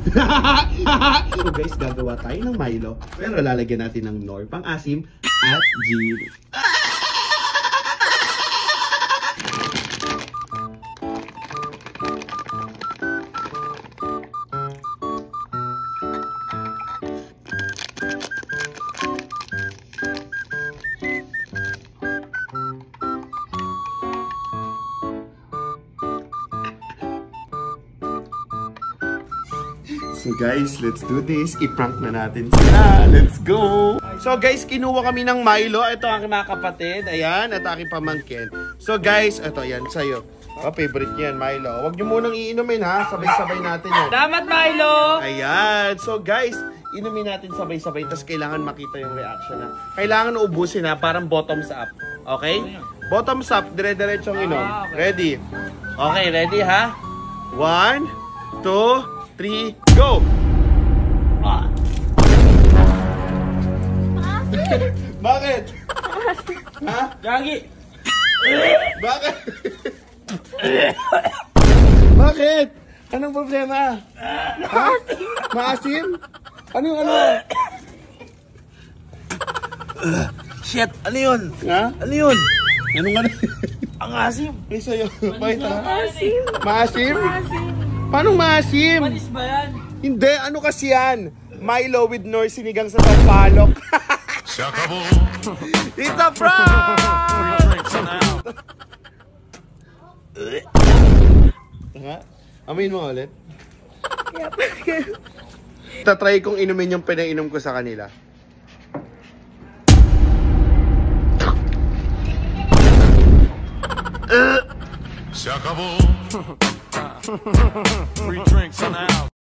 So guys, gagawa tayo ng Milo. Pero lalagyan natin ng Knorr, pang-asim, at gin. So guys, let's do this. I-prank na natin sila. Let's go! So guys, kinuha kami ng Milo. Ito ang mga kapatid. Ayan, at aking pamangkin. So guys, ito yan, sa'yo. Oh, favorite niyan, Milo. Huwag nyo munang iinumin ha. Sabay-sabay natin yan. Damat, Milo! Ayan. So guys, inumin natin sabay-sabay. Tapos kailangan makita yung reaction ha. Kailangan ubusin ha. Parang bottoms up. Okay? Bottoms up. Dire-diretsong inom. Okay. Ready? Okay, ready ha? 1, 2, 3, go! Bakit? Ha? Gagi! Bakit? Bakit? Anong problema? Ha? Maasim? Ano yung ano? Shit! Ano yun? Ha? Ano yun? Anong ano? Ang asim! Eh sa'yo. Bakit ha? Maasim. Maasim? Maasim. Paano maasim? Manis ba yan? Hindi, ano kasi yan? Milo with Knorr sinigang sa sampalok. It's a prank! Amin mo ulit. Tatry kong inumin yung pinainom ko sa kanila. Se acabó. Free drinks in the house.